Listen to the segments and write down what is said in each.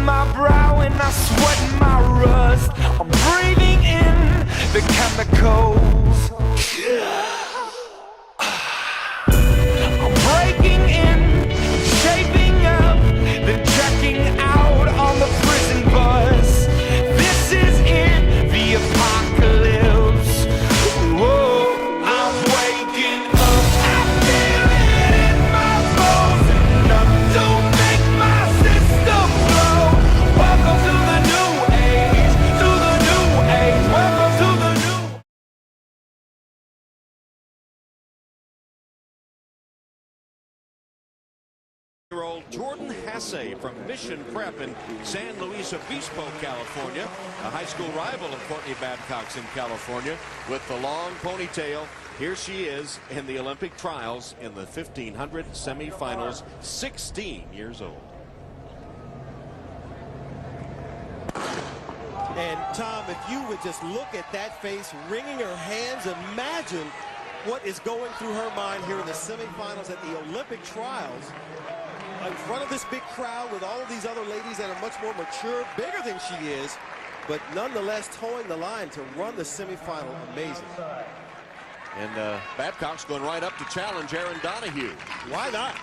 my brow and I sweat my rust. I'm breathing in the chemicals. I'm breaking in, shaping up, then checking out on the prison bus. This is it, the apocalypse. Whoa, I'm waking up. I feel it in my bones, enough to make my system blow. Welcome to the new age, to the new age. Welcome to the new. Year-old Jordan Hasse from Mission Prep in San Luis Obispo, California, a high school rival of Courtney Babcock's in California, with the long ponytail. Here she is in the Olympic trials in the 1500 semifinals, 16 years old. And Tom, if you would just look at that face, wringing her hands, imagine what is going through her mind here in the semifinals at the Olympic trials, in front of this big crowd with all of these other ladies that are much more mature, bigger than she is, but nonetheless towing the line to run the semifinal. Amazing. And Babcock's going right up to challenge Erin Donahue. Why not?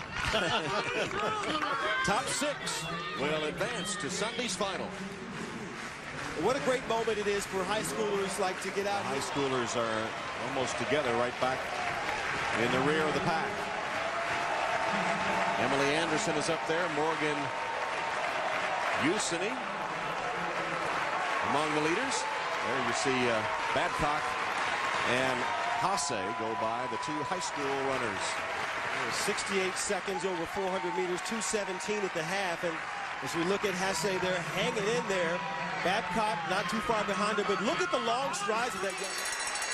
Top 6 will advance to Sunday's final. What a great moment it is for high schoolers like to get out. High schoolers are almost together right back in the rear of the pack. Emily Anderson is up there. Morgan Usini among the leaders. There you see Babcock and Hasse go by, the two high school runners. 68 seconds over 400 meters, 2:17 at the half. And as we look at Hasse, they're hanging in there. Babcock not too far behind her, but look at the long strides of that young.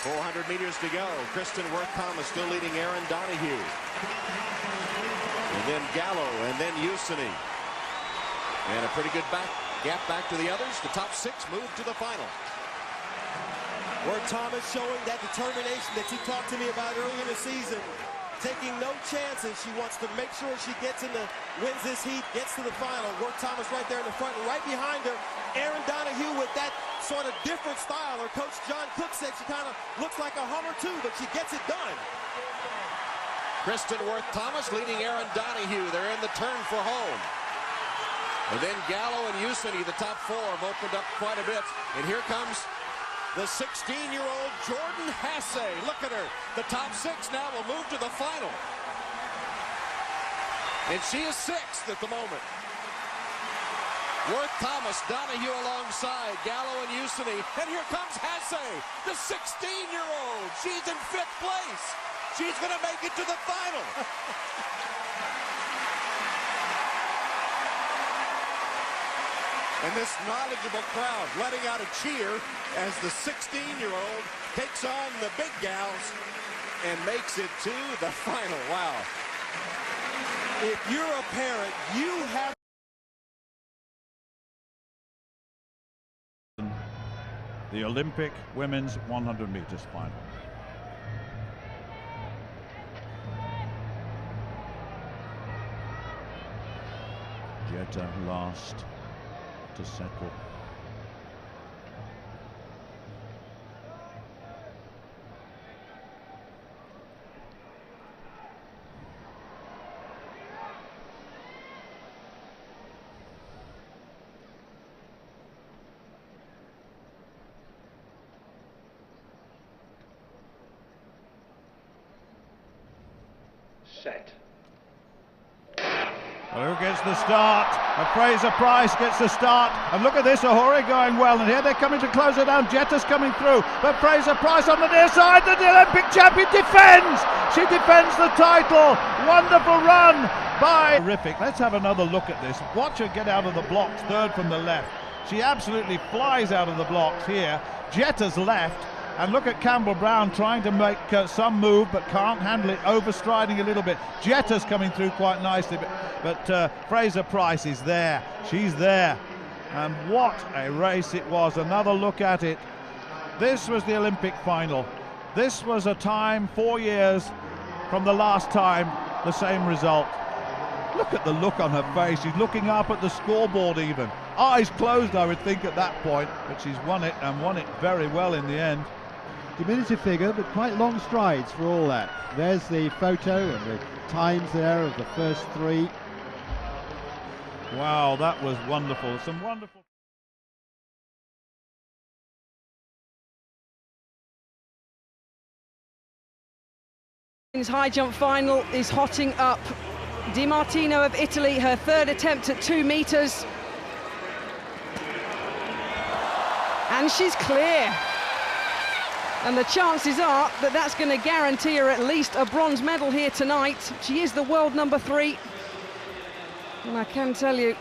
400 meters to go. Kristen Worth-Thomas still leading Erin Donahue. And then Gallo, and then Usini. And a pretty good gap back to the others. The top 6 move to the final. Worth-Thomas showing that determination that you talked to me about earlier in the season. Taking no chances. She wants to make sure she wins this heat, gets to the final. Worth-Thomas right there in the front, and right behind her, Erin Donahue with that sort of different style. Her coach John Cook said she kind of looks like a Hummer too, but she gets it done. Kristen Worth-Thomas leading Erin Donahue. They're in the turn for home. And then Gallo and Usini, the top 4, have opened up quite a bit. And here comes the 16-year-old Jordan Hasse. Look at her. The top 6 now will move to the final. And she is 6th at the moment. Worth-Thomas, Donahue alongside, Gallo and Usini. And here comes Hasse, the 16-year-old. She's in 5th place. She's going to make it to the final. And this knowledgeable crowd letting out a cheer as the 16-year-old takes on the big gals and makes it to the final. Wow. If you're a parent, you have the Olympic women's 100 meters final. Jetta last to settle. Set. Well, who gets the start? Fraser Price gets the start. And look at this, Ahura going well. And here they're coming to close it down. Jetta's coming through. But Fraser Price on the near side. The Olympic champion defends. She defends the title. Wonderful run by... Terrific. Let's have another look at this. Watch her get out of the blocks. Third from the left. She absolutely flies out of the blocks here. Jetta's left. And look at Campbell Brown trying to make some move, but can't handle it, overstriding a little bit. Jetta's coming through quite nicely, but Fraser Price is there. She's there. And what a race it was. Another look at it. This was the Olympic final. This was a time 4 years from the last time, the same result. Look at the look on her face. She's looking up at the scoreboard even. eyes closed, I would think, at that point, but she's won it, and won it very well in the end. Diminutive figure, but quite long strides for all that. There's the photo and the times there of the first three. Wow, that was wonderful. Some wonderful... His high jump final is hotting up. Di Martino of Italy, her third attempt at 2 meters. And she's clear. And the chances are that that's going to guarantee her at least a bronze medal here tonight. She is the world number 3. And I can tell you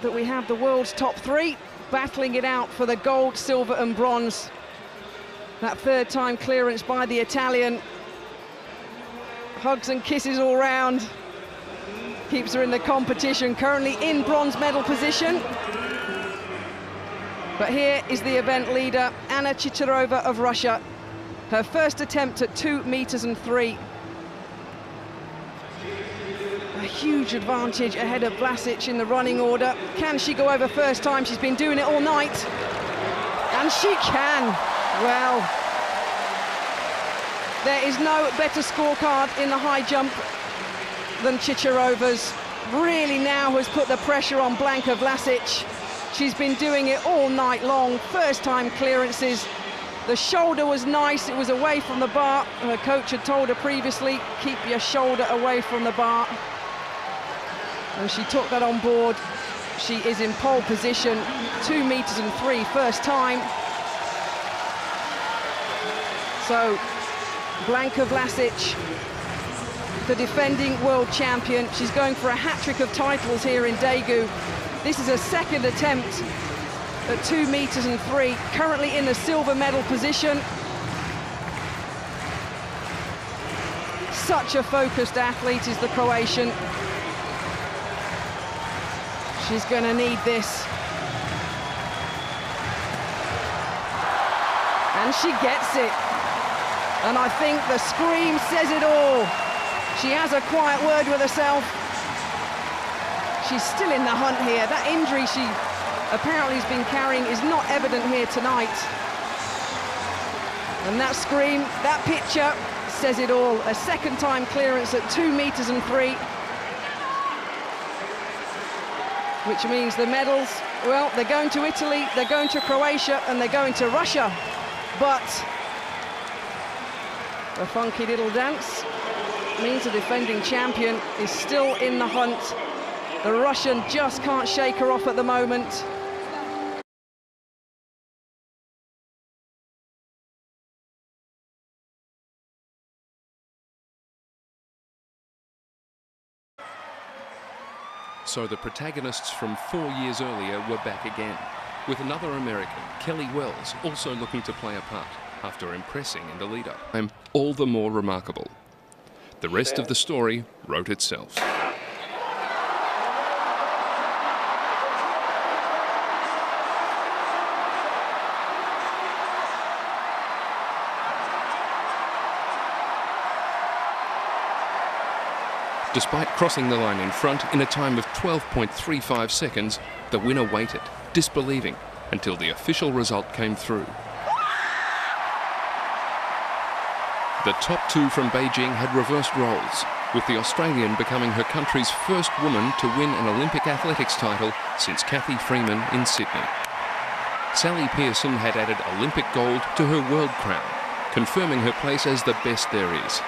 that we have the world's top 3 battling it out for the gold, silver and bronze. That third time clearance by the Italian. Hugs and kisses all round. Keeps her in the competition, currently in bronze medal position. But here is the event leader, Anna Chicharova of Russia. Her first attempt at 2 meters and 3. A huge advantage ahead of Vlasic in the running order. Can she go over first time? She's been doing it all night. And she can. Well, there is no better scorecard in the high jump than Chicharova's. Really now has put the pressure on Blanka Vlasic. She's been doing it all night long. First time clearances. The shoulder was nice, it was away from the bar. Her coach had told her previously, keep your shoulder away from the bar. And she took that on board. She is in pole position, 2 meters and 3, first time. So, Blanka Vlasic, the defending world champion. She's going for a hat-trick of titles here in Daegu. This is her second attempt at 2 meters and 3, currently in the silver medal position. Such a focused athlete is the Croatian. She's going to need this. And she gets it. And I think the scream says it all. She has a quiet word with herself. She's still in the hunt here. That injury she apparently has been carrying is not evident here tonight. And that scream, that picture says it all. A second time clearance at 2 meters and 3. Which means the medals, well, they're going to Italy, they're going to Croatia, and they're going to Russia. But a funky little dance means the defending champion is still in the hunt. The Russian just can't shake her off at the moment. So the protagonists from 4 years earlier were back again, with another American, Kelly Wells, also looking to play a part after impressing in the lead-up. I'm all the more remarkable. The rest of the story wrote itself. Despite crossing the line in front in a time of 12.35 seconds, the winner waited, disbelieving, until the official result came through. The top 2 from Beijing had reversed roles, with the Australian becoming her country's first woman to win an Olympic athletics title since Cathy Freeman in Sydney. Sally Pearson had added Olympic gold to her world crown, confirming her place as the best there is.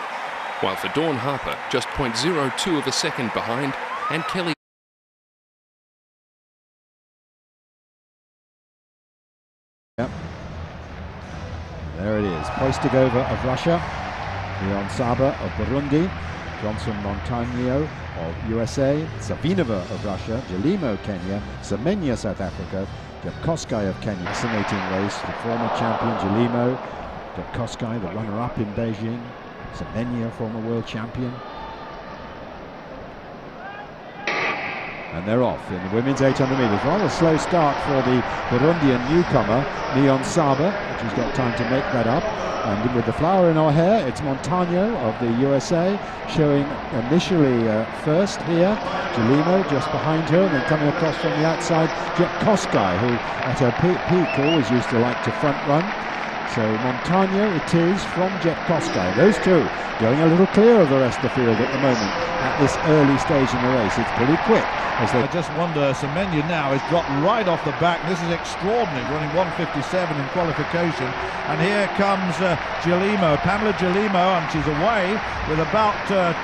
While for Dawn Harper, just 0.02 of a second behind, and Kelly... Yep. There it is. Poistigova of Russia, Leon Saba of Burundi, Johnson Montagnio of USA, Savinova of Russia, Jelimo Kenya, Semenya South Africa, Jabkoskai of Kenya. Fascinating race. The former champion Jelimo, Jabkoskai, the runner-up in Beijing. Semenya, former world champion. And they're off in the women's 800 metres. Rather slow start for the Burundian newcomer, Neon Saba, but she's got time to make that up. And with the flower in her hair, it's Montano of the USA showing initially first here. Gelimo just behind her, and then coming across from the outside, Jet Koskai, who at her peak always used to like to front run. So Montano it is from Jet Koskai. Those two going a little clear of the rest of the field at the moment at this early stage in the race. It's pretty quick. I just wonder, Semenya now has dropped right off the back. This is extraordinary, running 1:57 in qualification. And here comes Gelimo, Pamela Gelimo, and she's away with about 280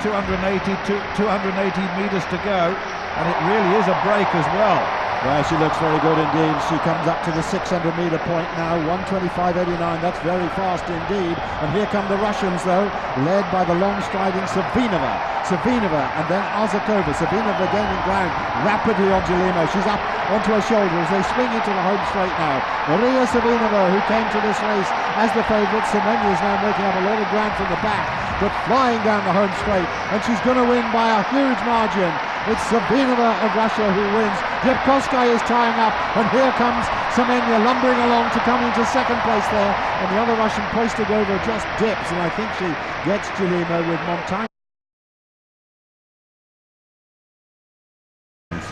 metres to go. And it really is a break as well. Well, she looks very good indeed. She comes up to the 600-metre point now, 1:25.89. That's very fast indeed. And here come the Russians, though, led by the long-striding Savinova, and then Arzakova. Savinova gaining ground rapidly on Gelimo. She's up onto her shoulder as they swing into the home straight now. Maria Savinova, who came to this race as the favourite. Semenya is now making up a lot of ground from the back, but flying down the home straight, and she's going to win by a huge margin. It's Savinova of Russia who wins. Jepkoskai is tying up, and here comes Semenya lumbering along to come into second place there, and the other Russian Poistagova just dips, and I think she gets Gelimo with Montano.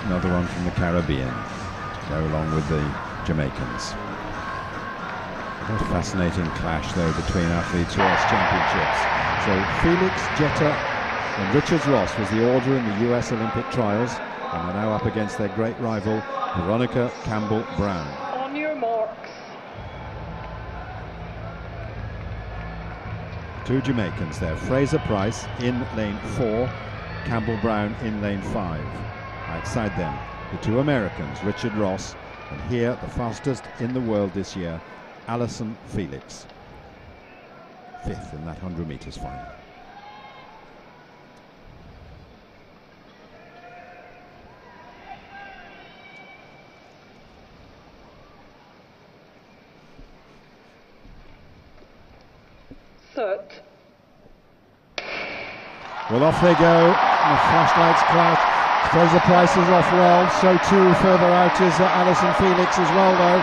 Another one from the Caribbean to go along with the Jamaicans. What a fascinating clash though between athletes US championships. So Felix, Jetta and Richards Ross was the order in the US Olympic trials, and are now up against their great rival Veronica Campbell-Brown. On your marks. Two Jamaicans there, Fraser Price in lane 4, Campbell-Brown in lane 5. Outside them, the two Americans, Richard Ross, and here the fastest in the world this year, Allyson Felix, 5th in that 100 metres final. Set. Well, off they go, the flashlights clash. Fraser Price is off well, so too further out is Allyson Felix as well though.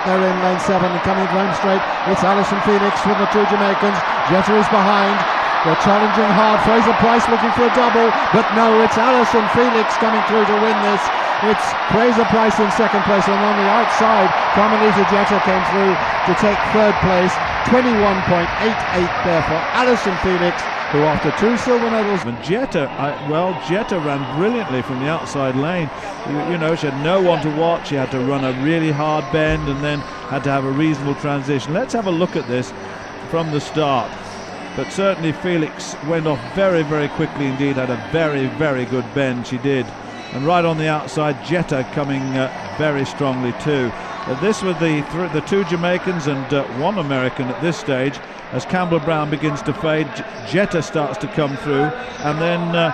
They're in lane 7 and coming home straight. It's Allyson Felix from the two Jamaicans. Jetta is behind. They're challenging hard. Fraser Price looking for a double, but no, it's Allyson Felix coming through to win this. It's Fraser Price in second place, and on the outside, Carmelita Jetta came through to take third place. 21.88 there for Allyson Felix, who after 2 silver medals. And Jetta ran brilliantly from the outside lane. You know, she had no one to watch. She had to run a really hard bend and then had to have a reasonable transition. Let's have a look at this from the start. But certainly Felix went off very, very quickly indeed, had a very, very good bend, she did. And right on the outside, Jetta coming very strongly too. This was the two Jamaicans and one American at this stage. As Campbell-Brown begins to fade, Jetta starts to come through, and then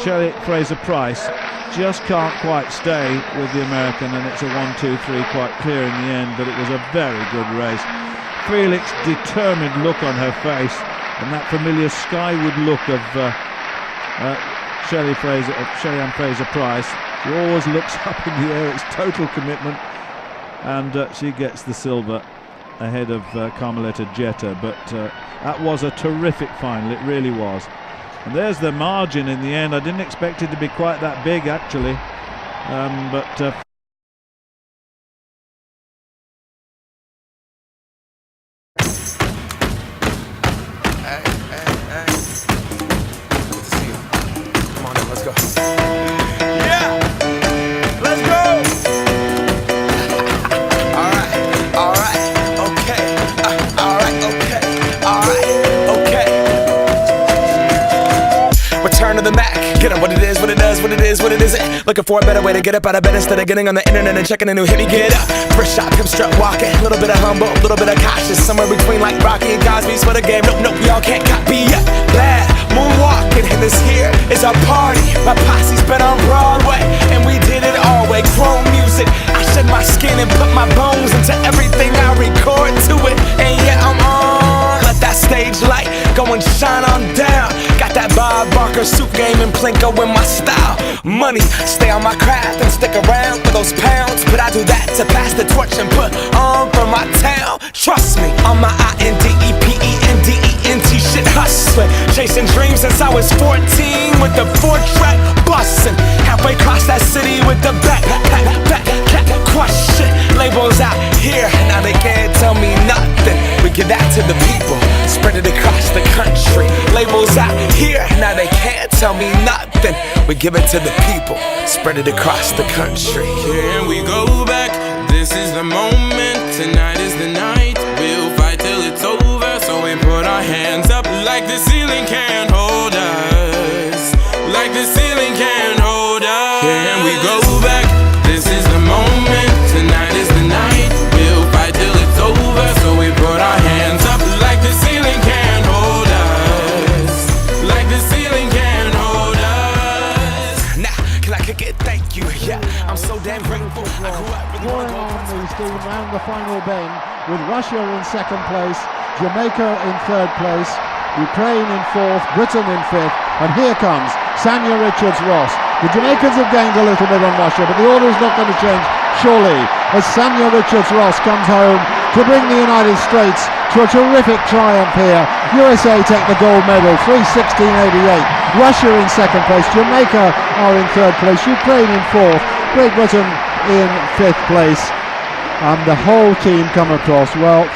Shelley Fraser-Price just can't quite stay with the American, and it's a 1-2-3 quite clear in the end, but it was a very good race. Felix, determined look on her face, and that familiar skyward look of Shelley Ann Fraser-Price. She always looks up in the air, it's total commitment, and she gets the silver ahead of Carmelita Jetta, but that was a terrific final, it really was. And there's the margin in the end. I didn't expect it to be quite that big actually, but What it isn't. Looking for a better way to get up out of bed instead of getting on the internet and checking a new hit. Me get up, first shot, come strut walking. A little bit of humble, a little bit of cautious, somewhere between like Rocky and Cosby's for the game. Nope, y'all can't copy yet. Bad moonwalking, and this here is our party. My posse's been on Broadway, and we did it all way. Chrome music, I shed my skin and put my bones into everything I record to it. And yeah, I'm on. Let that stage light go and shine on down. Got that that Bob Barker soup game and Plinko in my style. Money, stay on my craft and stick around for those pounds. But I do that to pass the torch and put on for my town. Trust me, on my INDEPENDENT shit hustling. Chasing dreams since I was 14 with the 4-track bustin'. Halfway across that city with the back crush shit. Labels out here, now they can't tell me nothing. We give that to the people, spread it across the country. Labels out here, now they can't tell me nothing. We give it to the people, spread it across the country. Here we go back, this is the moment, tonight is the night. We'll fight till it's over, so we put our hands up like the ceiling can't hold us. Like the ceiling can't hold us. Here we go back, this is the moment, tonight is the night. We'll fight till it's over, so we put our hands up like the ceiling can't hold us. Like the ceiling can't hold us. Now, can I kick it? Thank you. Yeah, I'm so damn grateful. I grew up really Pouring on the steam round the final bend with Russia in second place, Jamaica in third place, Ukraine in fourth, Britain in fifth, and here comes Sanya Richards-Ross. The Jamaicans have gained a little bit on Russia, but the order is not going to change, surely, as Sanya Richards-Ross comes home to bring the United States to a terrific triumph here. USA take the gold medal, 3:16.88. Russia in second place, Jamaica are in third place, Ukraine in fourth, Great Britain in fifth place. And the whole team come across, well,